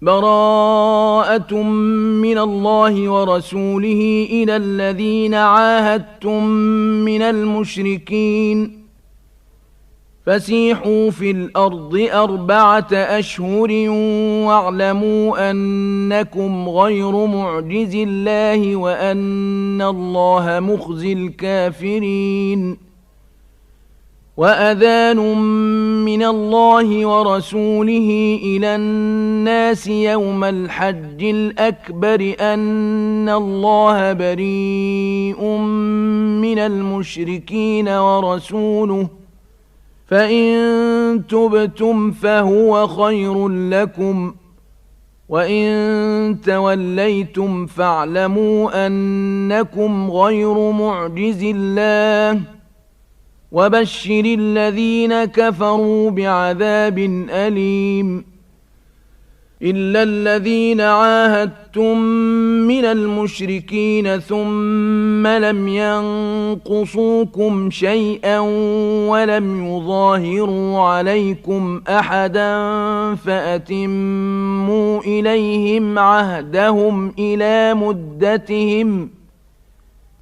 براءة من الله ورسوله إلى الذين عاهدتم من المشركين فسيحوا في الأرض 4 أشهر واعلموا أنكم غير معجز الله وأن الله مخزي الكافرين وأذان من الله ورسوله إلى الناس يوم الحج الأكبر أن الله بريء من المشركين ورسوله فإن تبتم فهو خير لكم وإن توليتم فاعلموا أنكم غير معجز الله وبشر الذين كفروا بعذاب أليم إلا الذين عاهدتم من المشركين ثم لم ينقصوكم شيئا ولم يظاهروا عليكم أحدا فأتموا إليهم عهدهم إلى مدتهم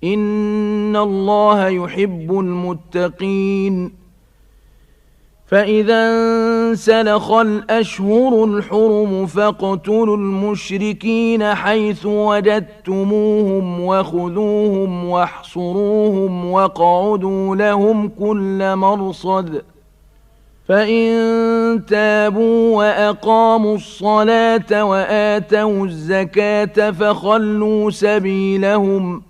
إن الله يحب المتقين فإذا انسلخ الأشهر الحرم فاقتلوا المشركين حيث وجدتموهم وخذوهم واحصروهم واقعدوا لهم كل مرصد فإن تابوا وأقاموا الصلاة وآتوا الزكاة فخلوا سبيلهم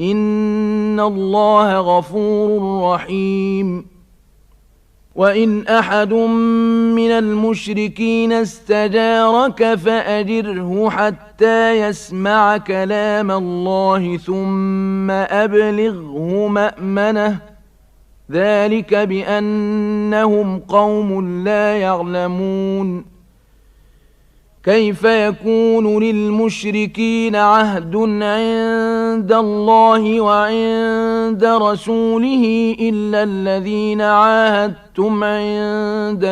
إن الله غفور رحيم وإن أحد من المشركين استجارك فأجره حتى يسمع كلام الله ثم أبلغه مأمنه ذلك بأنهم قوم لا يعلمون كيف يكون للمشركين عهد عند الله وعند رسوله إلا الذين عاهدتم عند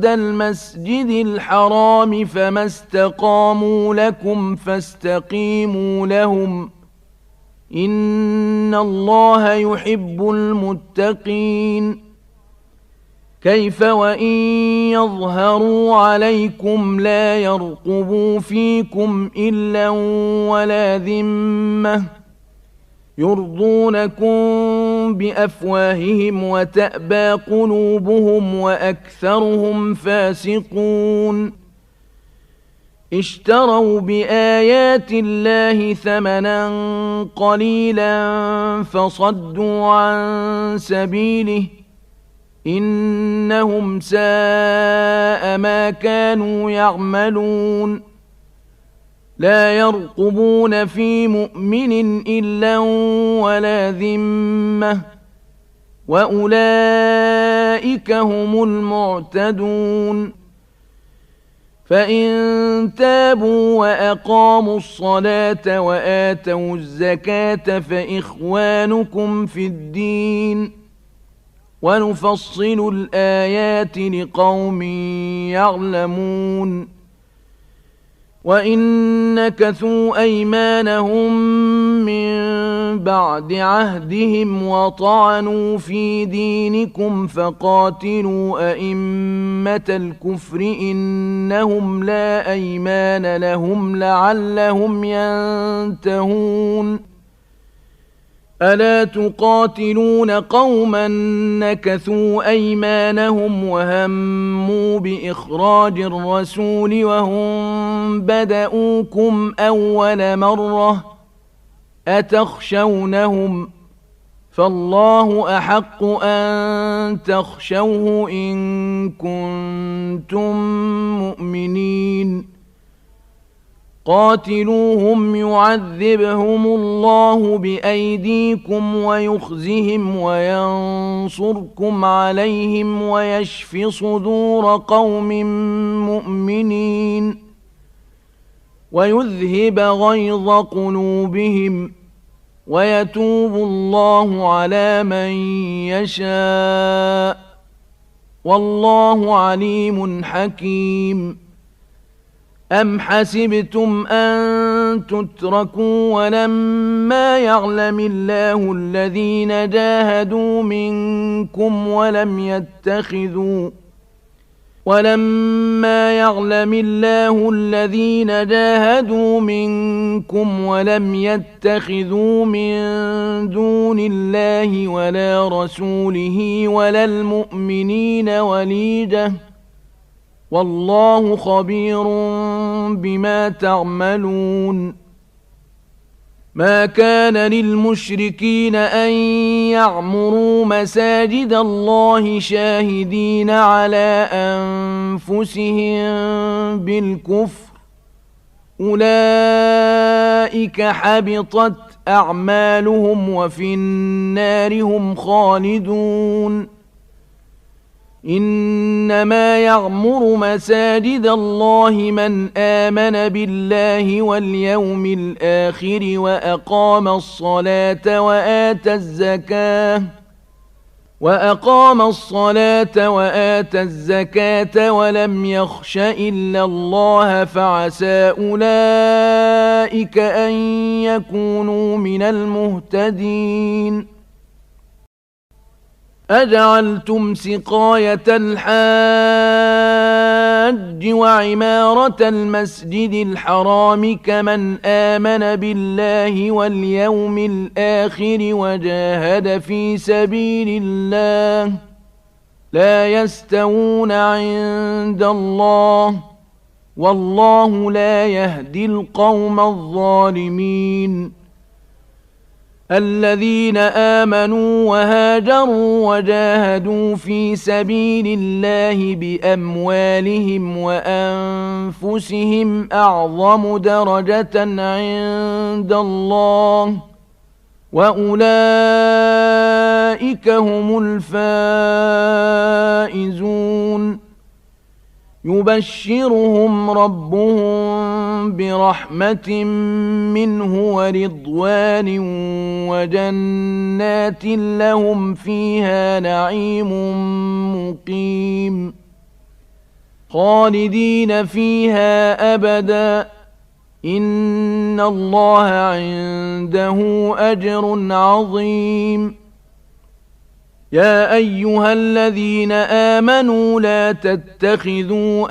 المسجد الحرام فما استقاموا لكم فاستقيموا لهم إن الله يحب المتقين كيف وإن يظهروا عليكم لا يرقبوا فيكم إلا ولا ذمة يرضونكم بأفواههم وتأبى قلوبهم وأكثرهم فاسقون اشتروا بآيات الله ثمنا قليلا فصدوا عن سبيله إنهم ساء ما كانوا يعملون لا يرقبون في مؤمن إلا ولا ذمة وأولئك هم المعتدون فإن تابوا وأقاموا الصلاة وآتوا الزكاة فإخوانكم في الدين ونفصل الآيات لقوم يعلمون وإن نكثوا أيمانهم من بعد عهدهم وطعنوا في دينكم فقاتلوا أئمة الكفر إنهم لا أيمان لهم لعلهم ينتهون ألا تقاتلون قوما نكثوا أيمانهم وهموا بإخراج الرسول وهم بدؤوكم أول مرة أتخشونهم فالله أحق أن تخشوه إن كنتم مؤمنين قاتلوهم يعذبهم الله بأيديكم ويخزهم وينصركم عليهم ويشف صدور قوم مؤمنين ويذهب غيظ قلوبهم ويتوب الله على من يشاء والله عليم حكيم. أم حسبتم أن تتركوا ولما يعلم الله الذين جاهدوا منكم ولم يتخذوا من دون الله ولا رسوله ولا المؤمنين وليجة والله خبير بما تعملون. ما كان للمشركين أن يعمروا مساجد الله شاهدين على أنفسهم بالكفر أولئك حبطت أعمالهم وفي النار هم خالدون. إنما يعمر مساجد الله من آمن بالله واليوم الآخر وأقام الصلاة وآتى الزكاة ولم يخش إلا الله فعسى أولئك أن يكونوا من المهتدين. أجعلتم سقاية الحاج وعمارة المسجد الحرام كمن آمن بالله واليوم الآخر وجاهد في سبيل الله لا يستوون عند الله والله لا يهدي القوم الظالمين. الذين آمنوا وهاجروا وجاهدوا في سبيل الله بأموالهم وأنفسهم أعظم درجة عند الله وأولئك هم الفائزون. يبشرهم ربهم برحمة منه ورضوان وجنات لهم فيها نعيم مقيم خالدين فيها أبدا إن الله عنده أجر عظيم. يا أيها الذين آمنوا لا تتخذوا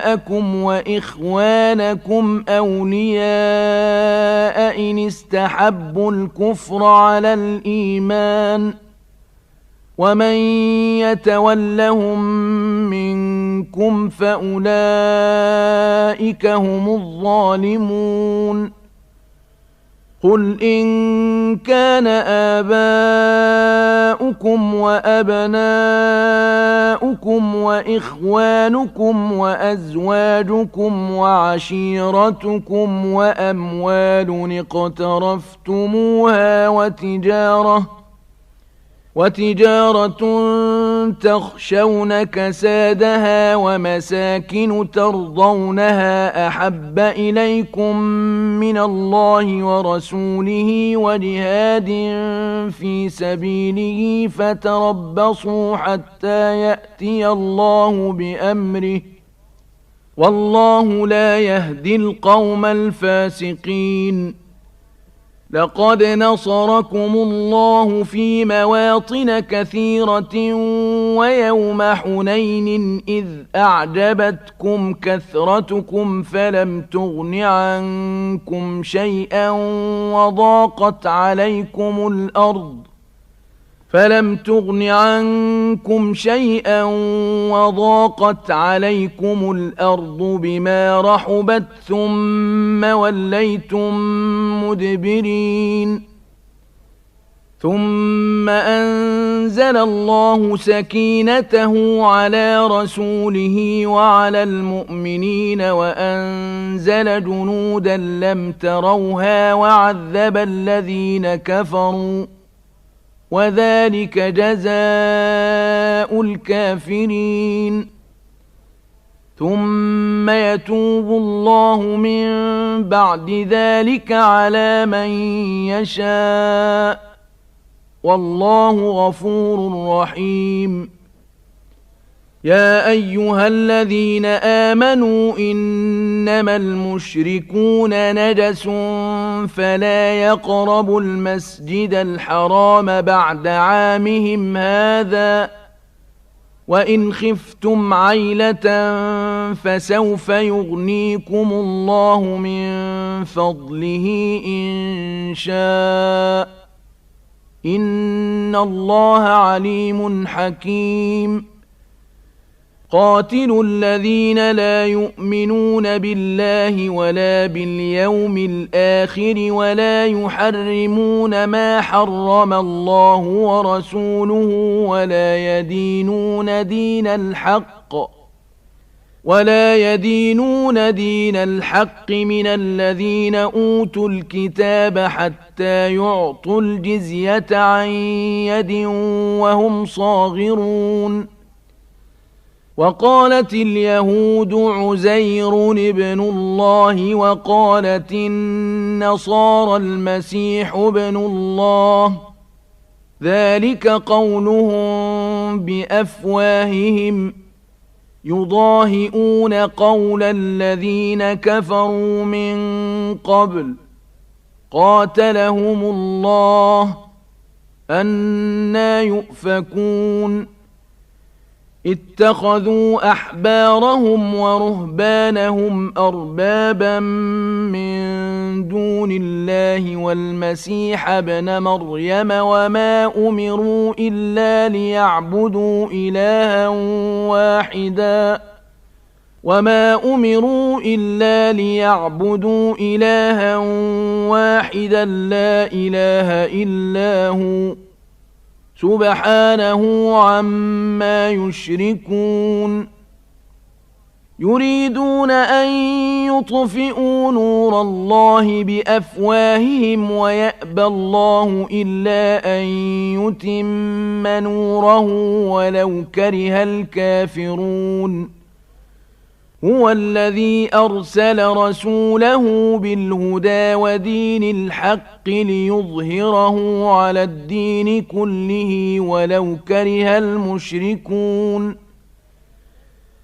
آباءكم وإخوانكم أولياء إن استحبوا الكفر على الإيمان ومن يتولهم منكم فأولئك هم الظالمون. قل إن كان آباؤكم وأبناؤكم وإخوانكم وأزواجكم وعشيرتكم وأموال اقترفتموها وتجارة تخشون كسادها ومساكن ترضونها أحب إليكم من الله ورسوله وجهاد في سبيله فتربصوا حتى يأتي الله بأمره والله لا يهدي القوم الفاسقين. لقد نصركم الله في مواطن كثيرة ويوم حنين إذ أعجبتكم كثرتكم فلم تغن عنكم شيئا وضاقت عليكم الأرض بما رحبت ثم وليتم مدبرين. ثم أنزل الله سكينته على رسوله وعلى المؤمنين وأنزل جنودا لم تروها وعذب الذين كفروا وذلك جزاء الكافرين. ثم يتوب الله من بعد ذلك على من يشاء والله غفور رحيم. يا أيها الذين آمنوا إنما المشركون نجس فلا يقربوا المسجد الحرام بعد عامهم هذا وإن خفتم عيلة فسوف يغنيكم الله من فضله إن شاء إن الله عليم حكيم. قاتلوا الذين لا يؤمنون بالله ولا باليوم الآخر ولا يحرمون ما حرم الله ورسوله ولا يدينون دين الحق من الذين أوتوا الكتاب حتى يعطوا الجزية عن يد وهم صاغرون. وقالت اليهود عزير ابن الله وقالت النصارى المسيح ابن الله ذلك قولهم بأفواههم يضاهئون قول الذين كفروا من قبل قاتلهم الله أنى يؤفكون. اتخذوا أحبارهم ورهبانهم أربابا من دون الله والمسيح ابن مريم وما أمروا إلا ليعبدوا إلها واحدا لا إله إلا هو سبحانه عما يشركون. يريدون أن يطفئوا نور الله بأفواههم ويأبى الله إلا أن يتم نوره ولو كره الكافرون. هو الذي أرسل رسوله بالهدى ودين الحق ليظهره على الدين كله ولو كره المشركون.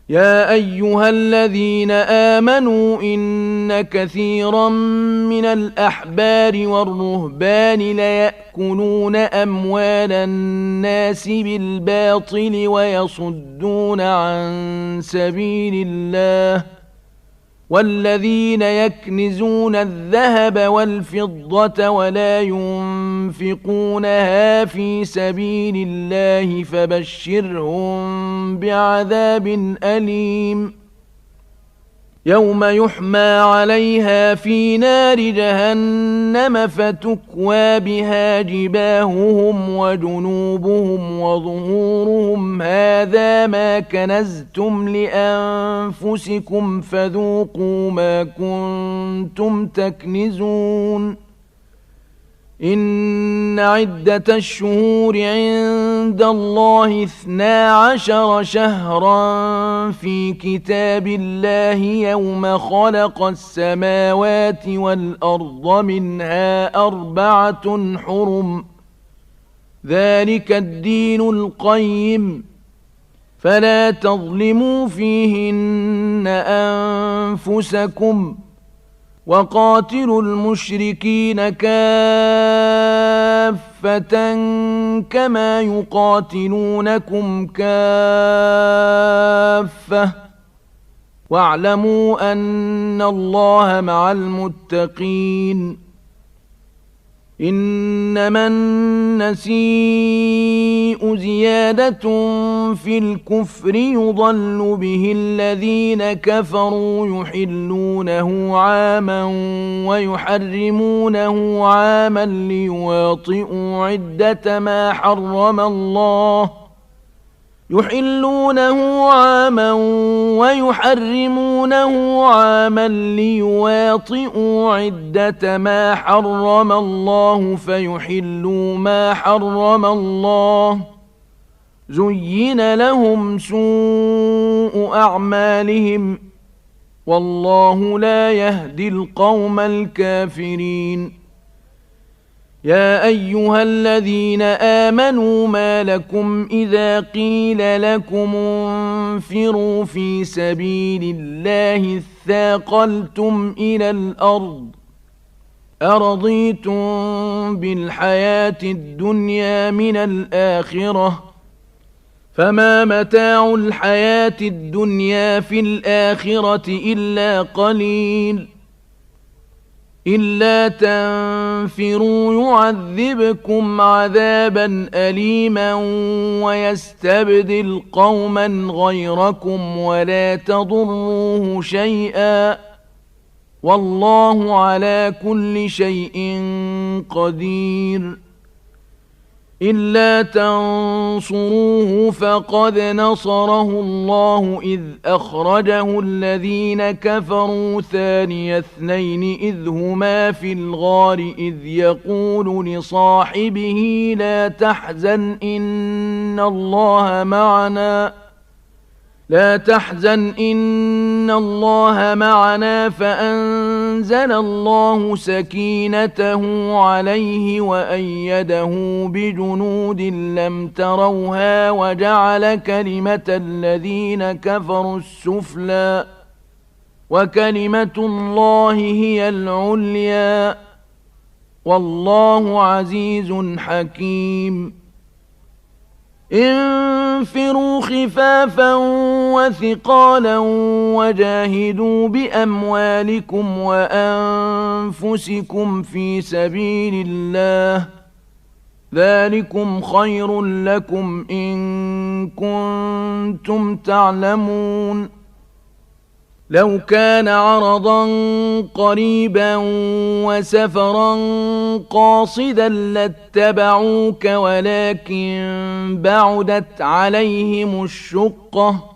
يا أيها الذين آمنوا إن كثيرا من الأحبار والرهبان ليأكلون أموال الناس بالباطل ويصدون عن سبيل الله والذين يكنزون الذهب والفضة ولا ينفقونها في سبيل الله فبشرهم بعذاب أليم. يوم يحمى عليها في نار جهنم فتكوى بها جباههم وجنوبهم وظهورهم هذا ما كنزتم لأنفسكم فذوقوا ما كنتم تكنزون. إن عدة الشهور عند الله 12 شهرا في كتاب الله يوم خلق السماوات والأرض منها 4 حرم ذلك الدين القيم فلا تظلموا فيهن أنفسكم وقاتلوا المشركين كافة كما يقاتلونكم كافة واعلموا أن الله مع المتقين. إنما النسيء زيادة في الكفر يضل به الذين كفروا يحلونه عاما ويحرمونه عاما ليواطئوا عدة ما حرم الله يحلونه عاما ويحرمونه عاما ليواطئوا عدة ما حرم الله فيحلوا ما حرم الله زين لهم سوء أعمالهم والله لا يهدي القوم الكافرين. يا أيها الذين آمنوا ما لكم إذا قيل لكم انفروا في سبيل الله اثاقلتم إلى الأرض أرضيتم بالحياة الدنيا من الآخرة فما متاع الحياة الدنيا في الآخرة إلا قليل. إلا تنفروا يعذبكم عذابا أليما ويستبدل قوما غيركم ولا تضروه شيئا والله على كل شيء قدير. إلا تنصروه فقد نصره الله إذ أخرجه الذين كفروا ثاني اثنين إذ هما في الغار إذ يقول لصاحبه لا تحزن إن الله معنا فأنزل الله سكينته عليه وأيده بجنود لم تروها وجعل كلمة الذين كفروا السفلى وكلمة الله هي العليا والله عزيز حكيم. انفروا خفافا وثقالا وجاهدوا بأموالكم وأنفسكم في سبيل الله ذلكم خير لكم إن كنتم تعلمون. لو كان عرضا قريبا وسفرا قاصدا لاتبعوك ولكن بعدت عليهم الشقة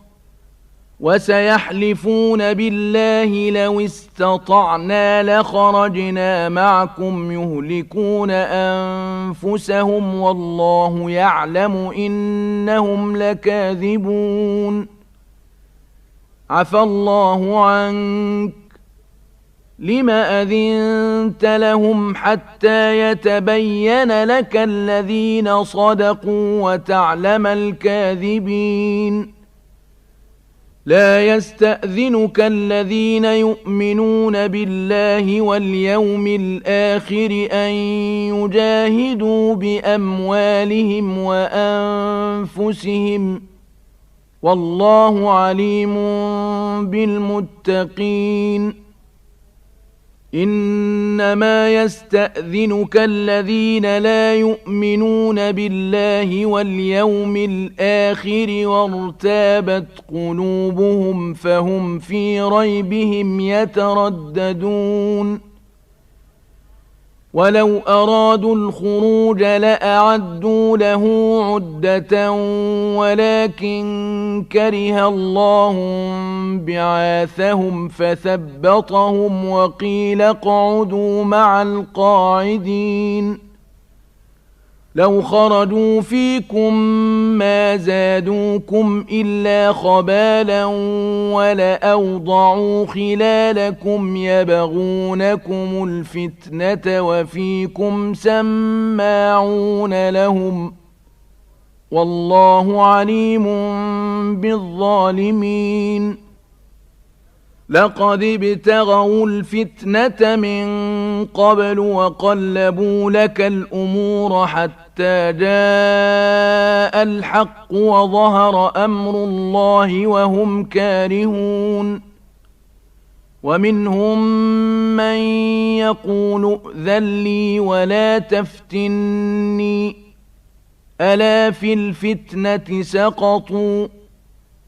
وسيحلفون بالله لو استطعنا لخرجنا معكم يهلكون أنفسهم والله يعلم إنهم لكاذبون. عفى الله عنك لم أذنت لهم حتى يتبين لك الذين صدقوا وتعلم الكاذبين. لا يستأذنك الذين يؤمنون بالله واليوم الآخر أن يجاهدوا بأموالهم وأنفسهم والله عليم بالمتقين. إنما يستأذنك الذين لا يؤمنون بالله واليوم الآخر وارتابت قلوبهم فهم في ريبهم يترددون. ولو أرادوا الخروج لأعدوا له عدة ولكن كره الله بعاثهم فثبطهم وقيل اقعدوا مع القاعدين. لو خرجوا فيكم ما زادوكم إلا خبالا ولأوضعوا خلالكم يبغونكم الفتنة وفيكم سماعون لهم والله عليم بالظالمين. لقد ابتغوا الفتنة من قبل وقلبوا لك الأمور حتى جاء الحق وظهر أمر الله وهم كارهون. ومنهم من يقول ائذن لي ولا تفتني ألا في الفتنة سقطوا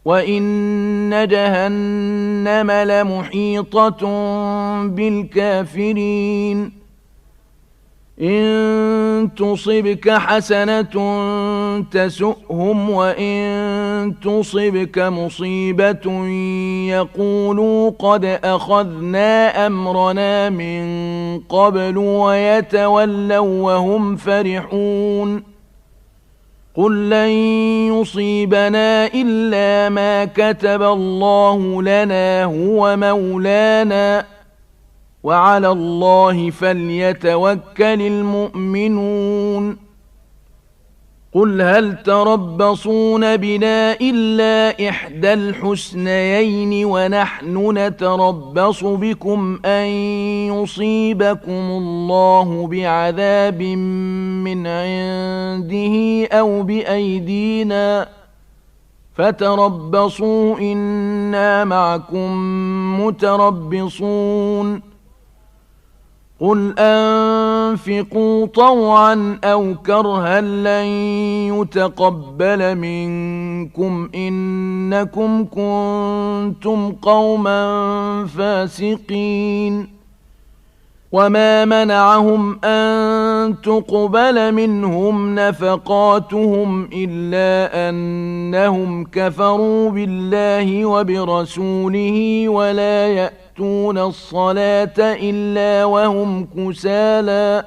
وإن جهنم لمحيطة بالكافرين. إن تصبك حسنة تسؤهم وإن تصبك مصيبة يقولوا قد أخذنا أمرنا من قبل ويتولوا وهم فرحون. قل لن يصيبنا إلا ما كتب الله لنا هو مولانا وعلى الله فليتوكل المؤمنون قل هل تربصون بنا إلا إحدى الحسنيين ونحن نتربص بكم أن يصيبكم الله بعذاب من عنده أو بأيدينا فتربصوا إنا معكم متربصون قل أنفقوا طوعا أو كرها لن يتقبل منكم إنكم كنتم قوما فاسقين وما منعهم أن تقبل منهم نفقاتهم إلا أنهم كفروا بالله وبرسوله ولا يأتون الصلاة إلا وهم كسالى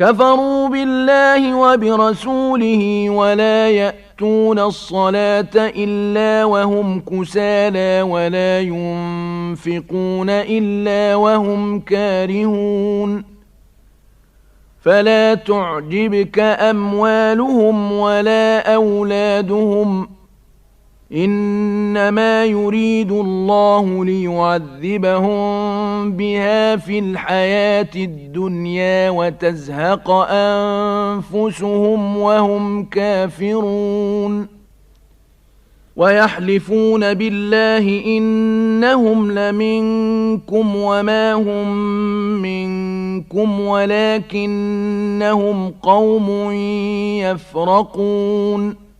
كفروا بالله وبرسوله ولا يأتون الصلاة إلا وهم كسالى ولا ينفقون إلا وهم كارهون فلا تعجبك أموالهم ولا أولادهم إنما يريد الله ليعذبهم بها في الحياة الدنيا وتزهق أنفسهم وهم كافرون ويحلفون بالله إنهم لمنكم وما هم منكم ولكنهم قوم يفرقون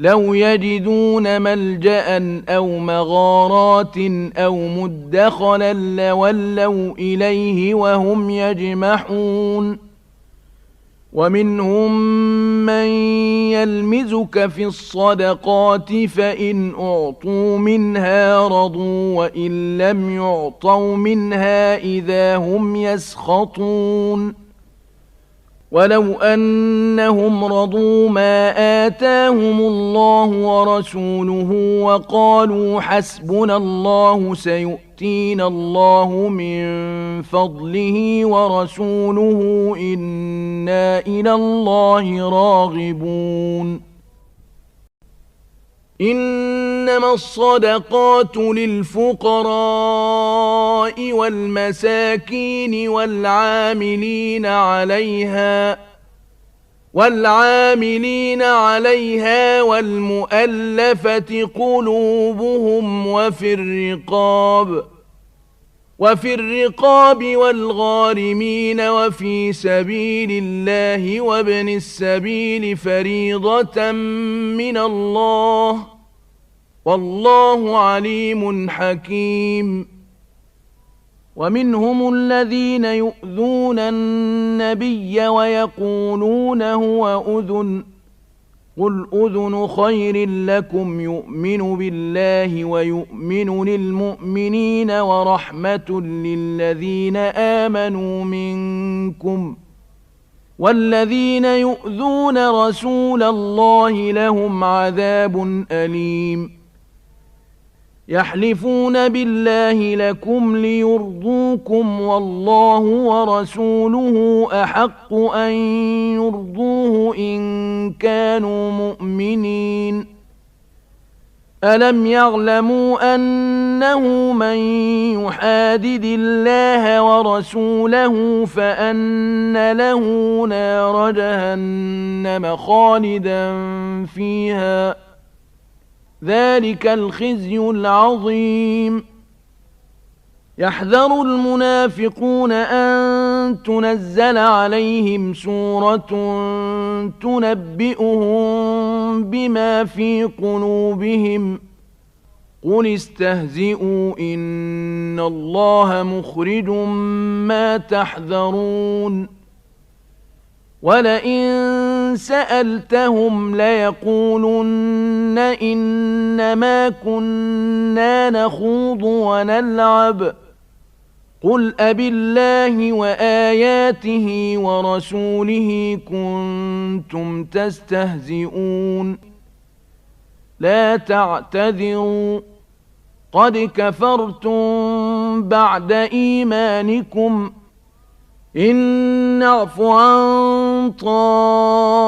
لو يجدون ملجأ أو مغارات أو مدخلا لولوا إليه وهم يجمحون ومنهم من يلمزك في الصدقات فإن أعطوا منها رضوا وإن لم يعطوا منها إذا هم يسخطون ولو أنهم رضوا ما آتاهم الله ورسوله وقالوا حسبنا الله سيؤتينا الله من فضله ورسوله إنا إلى الله راغبون إنما الصدقات للفقراء والمساكين والعاملين عليها والمؤلفة قلوبهم وفي الرقاب والغارمين وفي سبيل الله وابن السبيل فريضة من الله والله عليم حكيم ومنهم الذين يؤذون النبي ويقولون هو أذن قل أذن خير لكم يؤمن بالله ويؤمن للمؤمنين ورحمة للذين آمنوا منكم والذين يؤذون رسول الله لهم عذاب أليم يحلفون بالله لكم ليرضوكم والله ورسوله أحق أن يرضوه إن كانوا مؤمنين ألم يعلموا أنه من يحادد الله ورسوله فأن له نار جهنم خالدا فيها ذلك الخزي العظيم يحذر المنافقون أن تنزل عليهم سورة تنبئهم بما في قلوبهم قل استهزئوا إن الله مخرج ما تحذرون ولئن سألتهم ليقولن إنما كنا نخوض ونلعب قل أبالله وآياته ورسوله كنتم تستهزئون لا تعتذروا قد كفرتم بعد إيمانكم إن نعف عن طائفة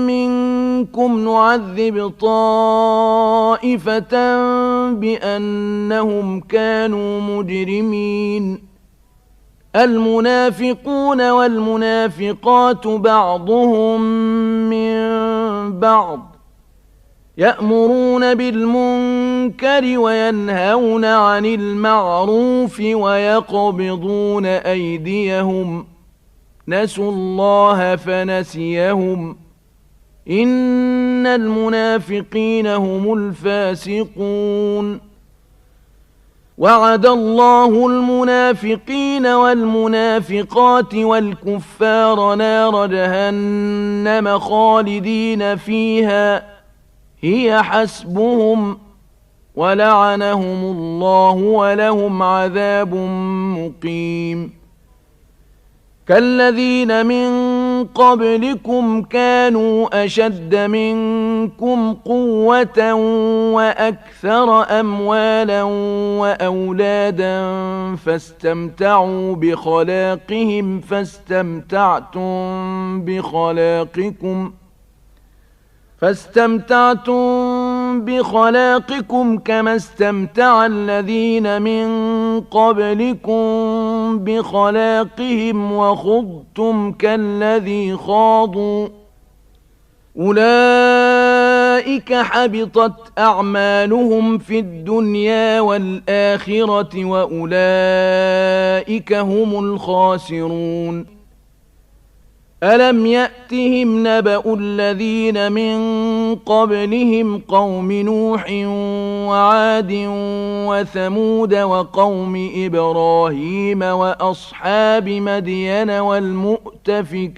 منكم نعذب طائفة بأنهم كانوا مجرمين المنافقون والمنافقات بعضهم من بعض يأمرون بالمنكر وينهون عن المعروف ويقبضون أيديهم نسوا الله فنسيهم إن المنافقين هم الفاسقون وعد الله المنافقين والمنافقات والكفار نار جهنم خالدين فيها هي حسبهم ولعنهم الله ولهم عذاب مقيم كالذين من قبلكم كانوا أشد منكم قوة وأكثر أموالا وأولادا فاستمتعوا بخلاقكم كما استمتع الذين من قبلكم بخلاقهم وخضتم كالذي خاضوا أولئك حبطت أعمالهم في الدنيا والآخرة وأولئك هم الخاسرون ألم يأتهم نبأ الذين من قبلهم قوم نوح وعاد وثمود وقوم إبراهيم وأصحاب مدين والمؤتفكات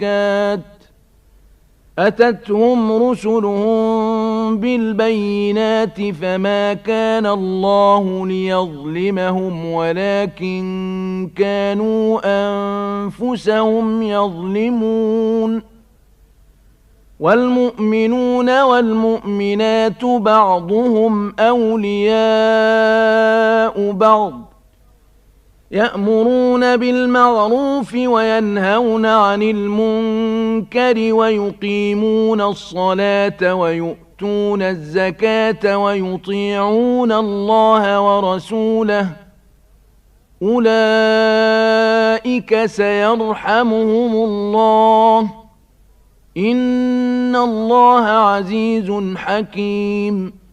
أتتهم رسلهم بالبينات فما كان الله ليظلمهم ولكن كانوا أنفسهم يظلمون والمؤمنون والمؤمنات بعضهم أولياء بعض يأمرون بالمعروف وينهون عن المنكر ويقيمون الصلاة ويؤتون الزكاة ويطيعون الله ورسوله أولئك سيرحمهم الله إن الله عزيز حكيم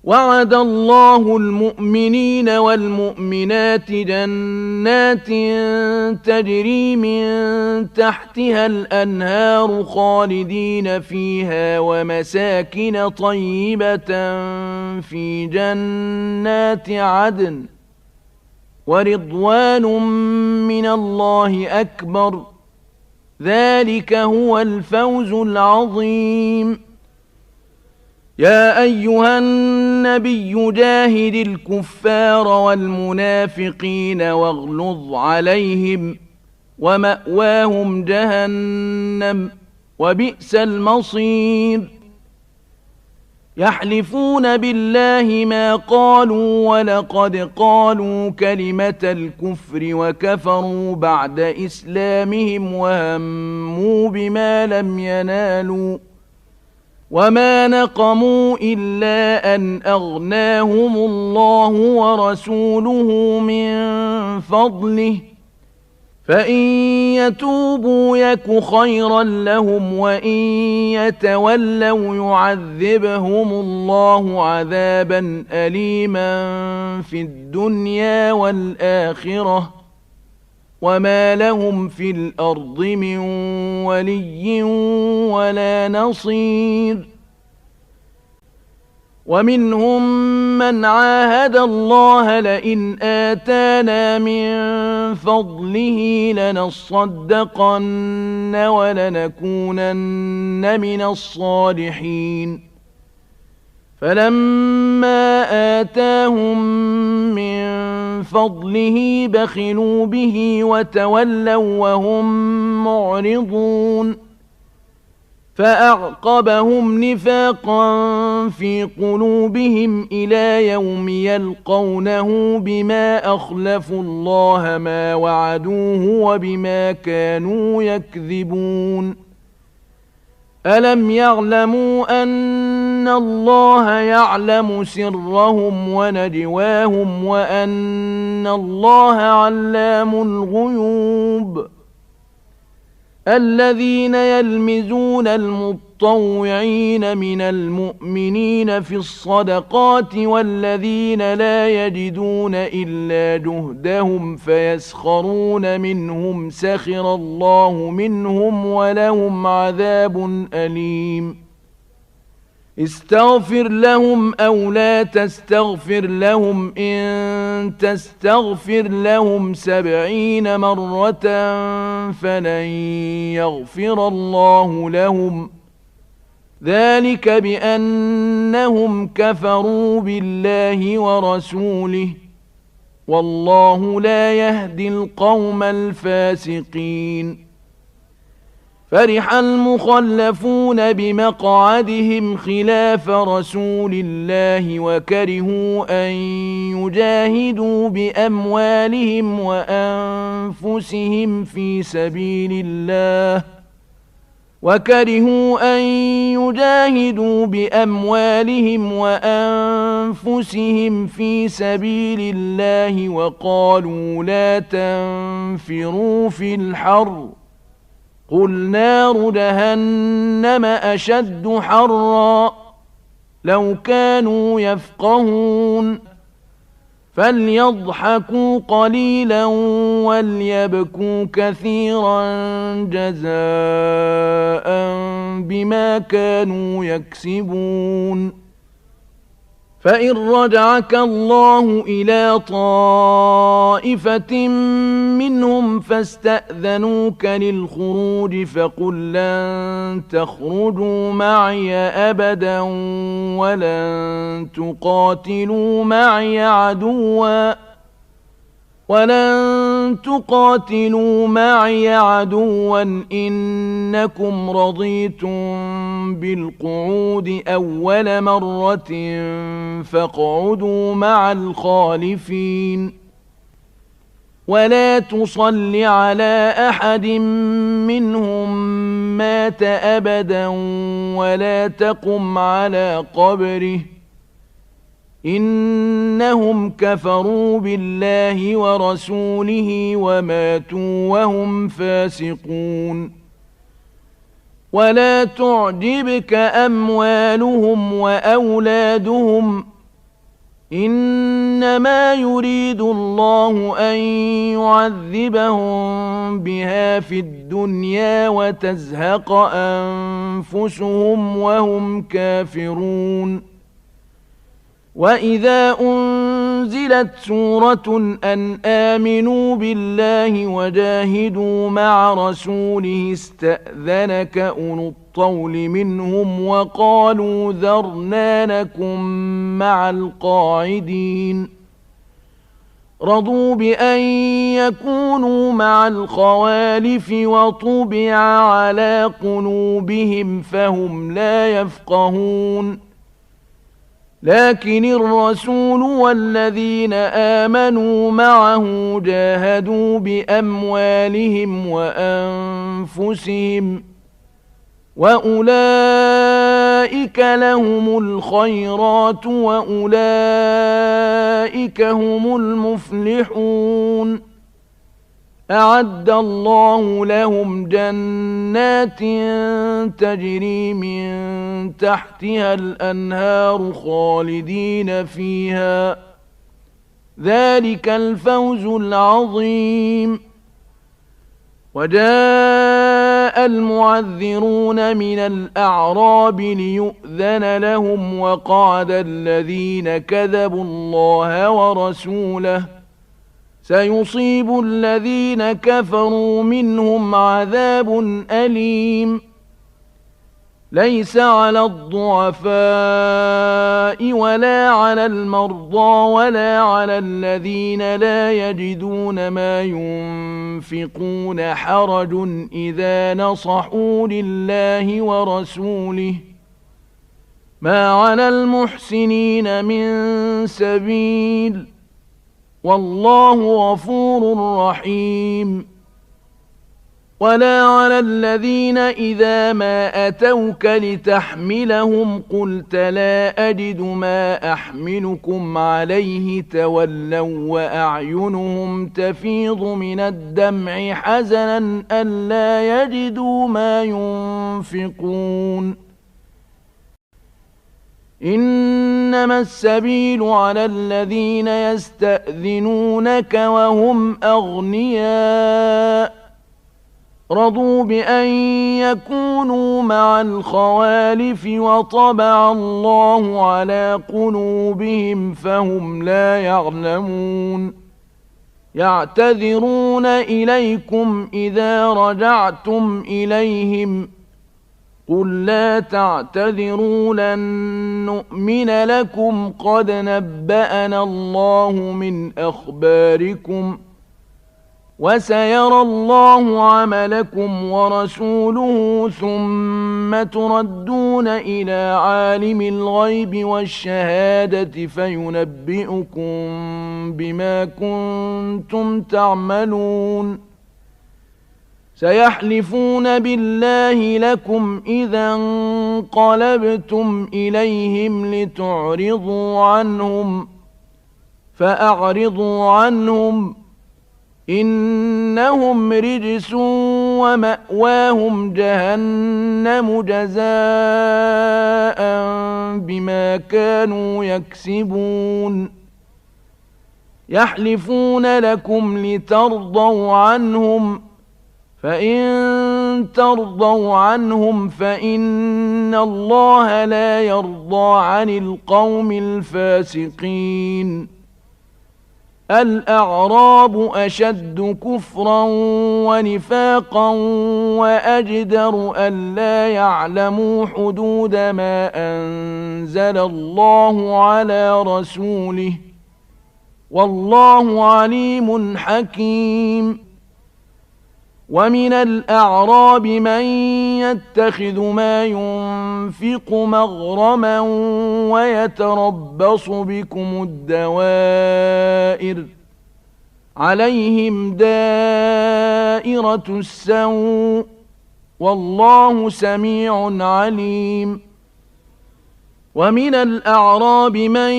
وعد الله المؤمنين والمؤمنات جنات تجري من تحتها الأنهار خالدين فيها ومساكن طيبة في جنات عدن ورضوان من الله أكبر ذلك هو الفوز العظيم يا أيها النبي جاهد الكفار والمنافقين واغلظ عليهم ومأواهم جهنم وبئس المصير يحلفون بالله ما قالوا ولقد قالوا كلمة الكفر وكفروا بعد إسلامهم وهموا بما لم ينالوا وما نقموا إلا أن أغناهم الله ورسوله من فضله فإن يتوبوا يك خيرا لهم وإن يتولوا يعذبهم الله عذابا أليما في الدنيا والآخرة وما لهم في الأرض من ولي ولا نصير ومنهم من عاهد الله لئن آتانا من فضله لنصدقن ولنكونن من الصالحين فلما آتاهم من فضله بخلوا به وتولوا وهم معرضون فأعقبهم نفاقا في قلوبهم إلى يوم يلقونه بما أخلفوا الله ما وعدوه وبما كانوا يكذبون ألم يعلموا أن الله يعلم سرهم ونجواهم وأن الله علام الغيوب الذين يلمزون المطوعين من المؤمنين في الصدقات والذين لا يجدون إلا جهدهم فيسخرون منهم سخر الله منهم ولهم عذاب أليم استغفر لهم أو لا تستغفر لهم إن تستغفر لهم 70 مرة فلن يغفر الله لهم ذلك بأنهم كفروا بالله ورسوله والله لا يهدي القوم الفاسقين فرح المخلفون بمقعدهم خلاف رسول الله وكرهوا أن يجاهدوا بأموالهم وأنفسهم في سبيل الله وقالوا لا تنفروا في الحر قل نار جهنم أشد حرا لو كانوا يفقهون فليضحكوا قليلا وليبكوا كثيرا جزاء بما كانوا يكسبون فإن رجعك الله إلى طائفة منهم فاستأذنوك للخروج فقل لن تخرجوا معي أبدا ولن تقاتلوا معي عدوا إنكم رضيتم بالقعود أول مرة فاقعدوا مع الخالفين ولا تصل على أحد منهم مات أبدا ولا تقم على قبره إنهم كفروا بالله ورسوله وماتوا وهم فاسقون ولا تعجبك أموالهم وأولادهم إنما يريد الله أن يعذبهم بها في الدنيا وتزهق أنفسهم وهم كافرون وإذا أنزلت سورة أن آمنوا بالله وجاهدوا مع رسوله استأذنك أولو الطول منهم وقالوا ذرنا نكن مع القاعدين رضوا بأن يكونوا مع الخوالف وطبع على قلوبهم فهم لا يفقهون لكن الرسول والذين آمنوا معه جاهدوا بأموالهم وأنفسهم وأولئك لهم الخيرات وأولئك هم المفلحون أعد الله لهم جنات تجري من تحتها الأنهار خالدين فيها ذلك الفوز العظيم وجاء المعذرون من الأعراب ليؤذن لهم وقعد الذين كذبوا الله ورسوله سيصيب الذين كفروا منهم عذاب أليم ليس على الضعفاء ولا على المرضى ولا على الذين لا يجدون ما ينفقون حرج إذا نصحوا لله ورسوله ما على المحسنين من سبيل والله غفور رحيم. ولا على الذين إذا ما أتوك لتحملهم قلت لا أجد ما أحملكم عليه تولوا وأعينهم تفيض من الدمع حزنا ألا يجدوا ما ينفقون. إنما السبيل على الذين يستأذنونك وهم أغنياء رضوا بأن يكونوا مع الخوالف وطبع الله على قلوبهم فهم لا يعلمون. يعتذرون إليكم إذا رجعتم إليهم قل لا تعتذروا لن نؤمن لكم قد نبأنا الله من أخباركم وسيرى الله عملكم ورسوله ثم تردون إلى عالم الغيب والشهادة فينبئكم بما كنتم تعملون. سيحلفون بالله لكم إذا انقلبتم إليهم لتعرضوا عنهم فأعرضوا عنهم إنهم رجس ومأواهم جهنم جزاء بما كانوا يكسبون. يحلفون لكم لترضوا عنهم فإن ترضوا عنهم فإن الله لا يرضى عن القوم الفاسقين. الأعراب أشد كفرا ونفاقا وأجدر ألا يعلموا حدود ما أنزل الله على رسوله والله عليم حكيم. ومن الأعراب من يتخذ ما ينفق مغرما ويتربص بكم الدوائر عليهم دائرة السوء والله سميع عليم. ومن الأعراب من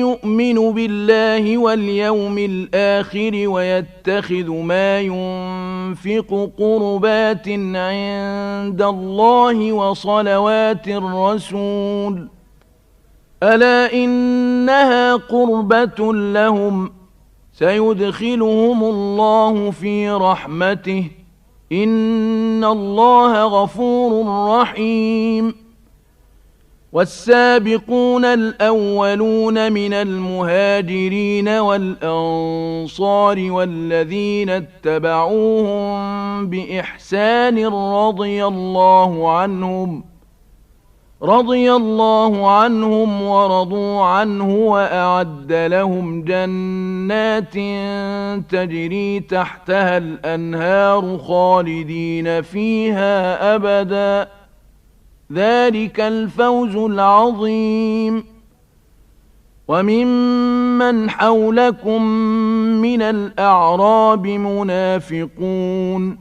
يؤمن بالله واليوم الآخر ويتخذ ما ينفق قربات عند الله وصلوات الرسول ألا إنها قربة لهم سيدخلهم الله في رحمته إن الله غفور رحيم. والسابقون الأولون من المهاجرين والأنصار والذين اتبعوهم بإحسان رضي الله عنهم ورضوا عنه وأعد لهم جنات تجري تحتها الأنهار خالدين فيها أبداً ذلك الفوز العظيم. وممن حولكم من الأعراب منافقون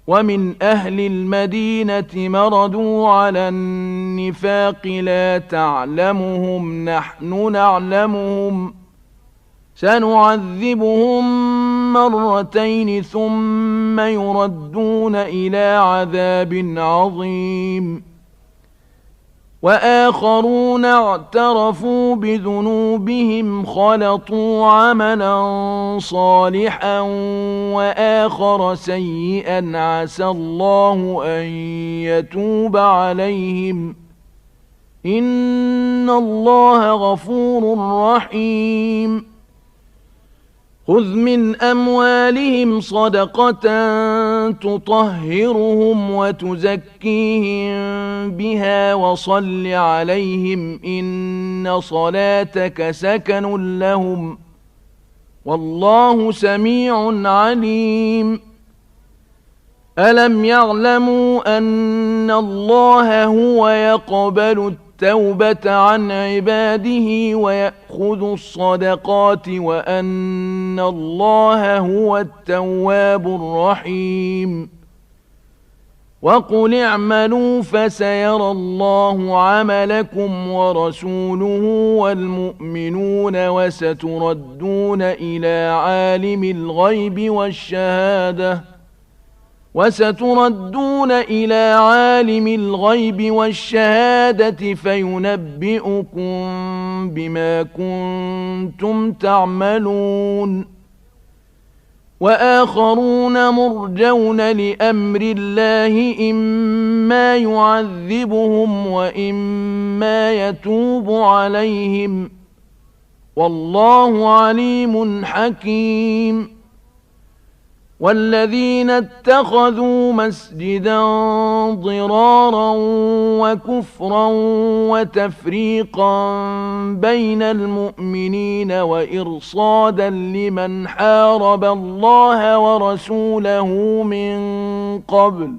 ومن أهل المدينة مردوا على النفاق لا تعلمهم نحن نعلمهم سنعذبهم مرتين ثم يردون إلى عذاب عظيم. وآخرون اعترفوا بذنوبهم خلطوا عملا صالحا وآخر سيئا عسى الله أن يتوب عليهم إن الله غفور رحيم. خذ من أموالهم صدقة تطهرهم وتزكيهم بها وصل عليهم إن صلاتك سكن لهم والله سميع عليم ألم يعلموا أن الله هو يقبل التوبة عن عباده ويأخذ الصدقات وأن الله هو التواب الرحيم وقل اعملوا فسيرى الله عملكم ورسوله والمؤمنون وستردون إلى عالم الغيب والشهادة فينبئكم بما كنتم تعملون وآخرون مرجون لأمر الله إما يعذبهم وإما يتوب عليهم والله عليم حكيم والذين اتخذوا مسجدا ضرارا وكفرا وتفريقا بين المؤمنين وإرصادا لمن حارب الله ورسوله من قبل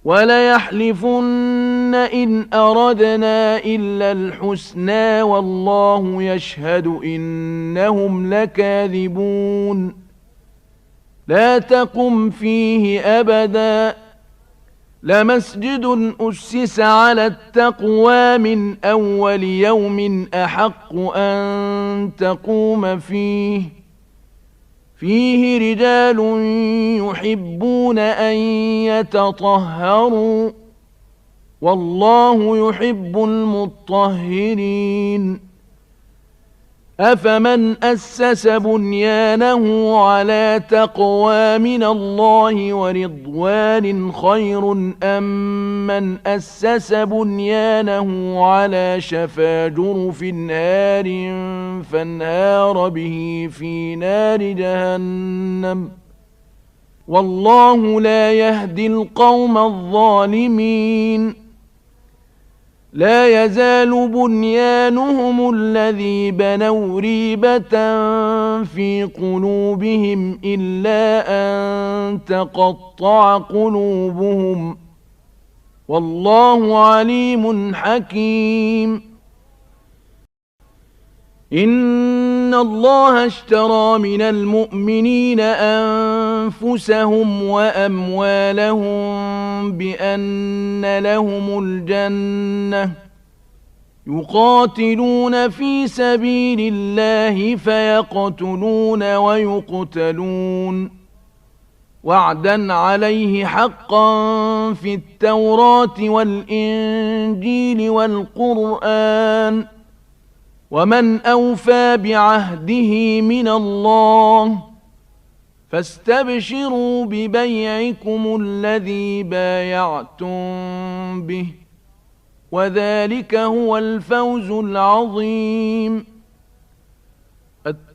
وليحلفن إن أردنا إلا الحسنى والله يشهد إنهم لكاذبون لا تقم فيه أبدا لمسجد أسس على التقوى من أول يوم أحق أن تقوم فيه رجال يحبون أن يتطهروا والله يحب المطهرين أفمن أسس بنيانه على تقوى من الله ورضوان خير أم من أسس بنيانه على شفا جرف نار فانهار به في نار جهنم والله لا يهدي القوم الظالمين لا يزال بنيانهم الذي بنوا ريبة في قلوبهم إلا أن تقطع قلوبهم والله عليم حكيم إن الله اشترى من المؤمنين أنفسهم وأموالهم بأن لهم الجنة يقاتلون في سبيل الله فيقتلون ويقتلون وعدا عليه حقا في التوراة والإنجيل والقرآن ومن أوفى بعهده من الله فاستبشروا ببيعكم الذي بايعتم به وذلك هو الفوز العظيم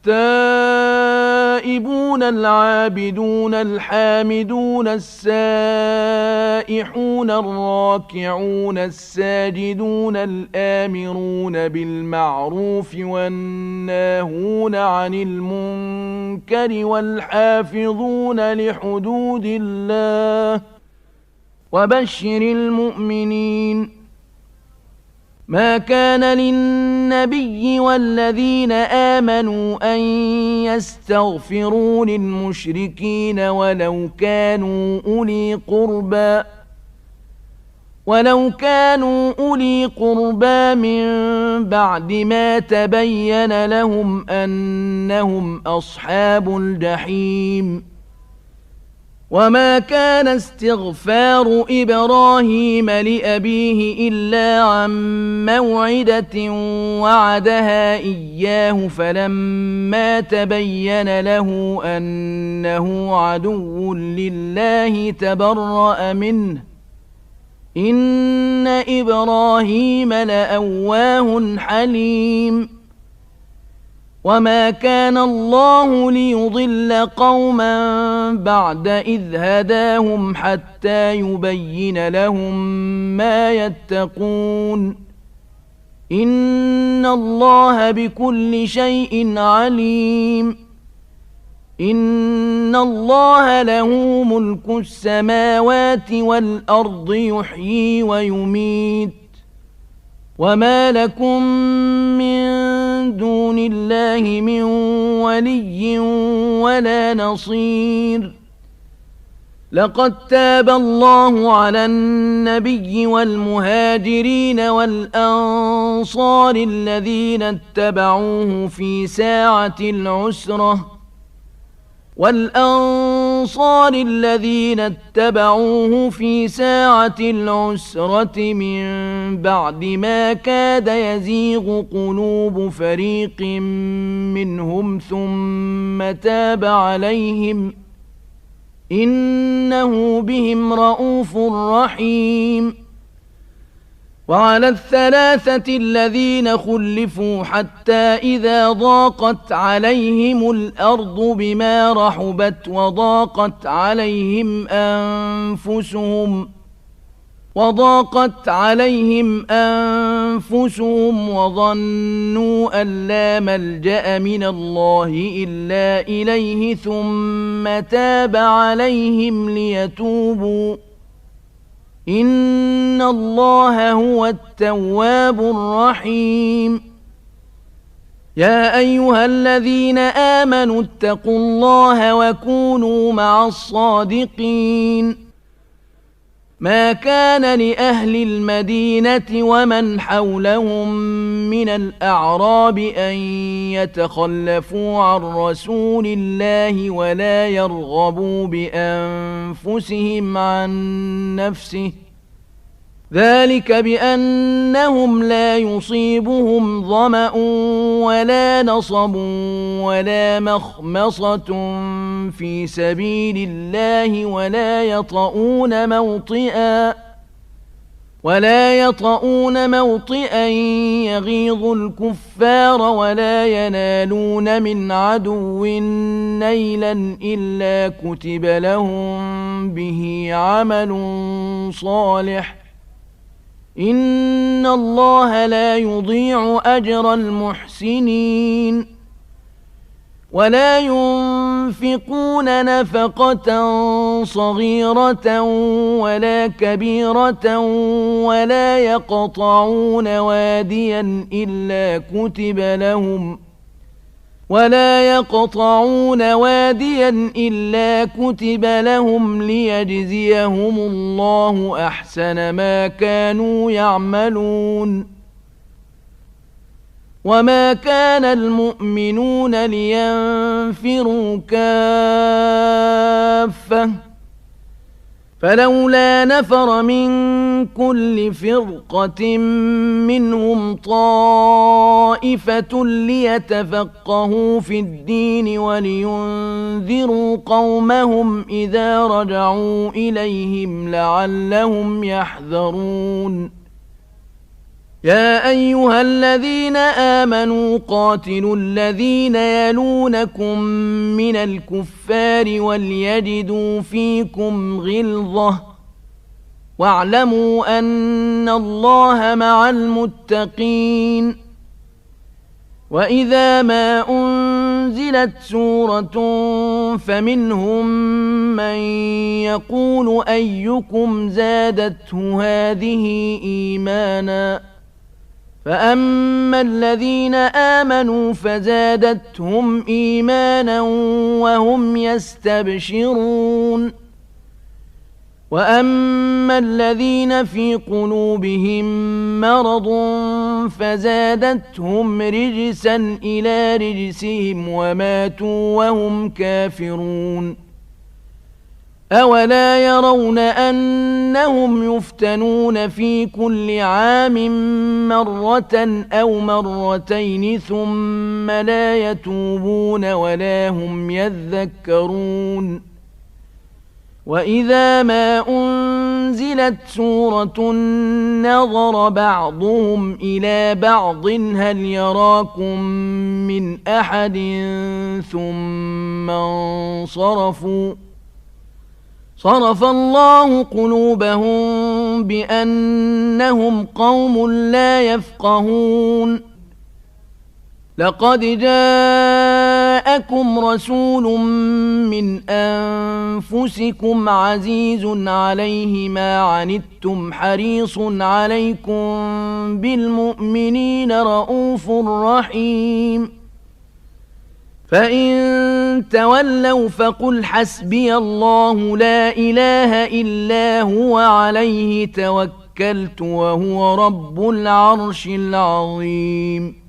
التائبون العابدون الحامدون السائحون الراكعون الساجدون الآمرون بالمعروف والناهون عن المنكر والحافظون لحدود الله وبشر المؤمنين ما كان للنبي والذين آمنوا أن يستغفروا للمشركين ولو كانوا أولي قربى من بعد ما تبين لهم أنهم أصحاب الجحيم وما كان استغفار إبراهيم لأبيه إلا عن موعدة وعدها إياه فلما تبين له أنه عدو لله تبرأ منه إن إبراهيم لأواه حليم وما كان الله ليضل قوما بعد إذ هداهم حتى يبين لهم ما يتقون إن الله بكل شيء عليم إن الله له ملك السماوات والأرض يحيي ويميت وما لكم من دون الله من ولي ولا نصير لقد تاب الله على النبي والمهاجرين والأنصار الذين اتبعوه في ساعة العسرة من بعد ما كاد يزيغ قلوب فريق منهم ثم تاب عليهم إنه بهم رءوف رحيم وعلى الثلاثة الذين خلفوا حتى إذا ضاقت عليهم الأرض بما رحبت وضاقت عليهم أنفسهم وظنوا أن لا ملجأ من الله إلا إليه ثم تاب عليهم ليتوبوا إن الله هو التواب الرحيم يا أيها الذين آمنوا اتقوا الله وكونوا مع الصادقين ما كان لأهل المدينة ومن حولهم من الأعراب أن يتخلفوا عن رسول الله ولا يرغبوا بأنفسهم عن نفسه ذلك بأنهم لا يصيبهم ظمأ ولا نصب ولا مخمصة في سبيل الله ولا يطؤون موطئا يغيظ الكفار ولا ينالون من عدو نيلا إلا كتب لهم به عمل صالح إن الله لا يضيع أجر المحسنين ولا ينفقون نفقة صغيرة ولا كبيرة ولا يقطعون واديا إلا كتب لهم ليجزيهم الله أحسن ما كانوا يعملون وما كان المؤمنون لينفروا كافة فلولا نفر من كل فرقة منهم طائفة ليتفقهوا في الدين ولينذروا قومهم إذا رجعوا إليهم لعلهم يحذرون يا أيها الذين آمنوا قاتلوا الذين يلونكم من الكفار وليجدوا فيكم غلظة واعلموا أن الله مع المتقين وإذا ما أنزلت سورة فمنهم من يقول أيكم زادته هذه إيمانا فأما الذين آمنوا فزادتهم إيمانا وهم يستبشرون وأما الذين في قلوبهم مرض فزادتهم رجسا إلى رجسهم وماتوا وهم كافرون أولا يرون أنهم يفتنون في كل عام مرة أو مرتين ثم لا يتوبون ولا هم يذكرون وإذا ما أنزلت سورة نظر بعضهم إلى بعض هل يراكم من أحد ثم انصرفوا صرف الله قلوبهم بأنهم قوم لا يفقهون لقد جاءكم رسول من أنفسكم عزيز عليه ما عنتم حريص عليكم بالمؤمنين رؤوف رحيم فإن تولوا فقل حسبي الله لا إله إلا هو عليه توكلت وهو رب العرش العظيم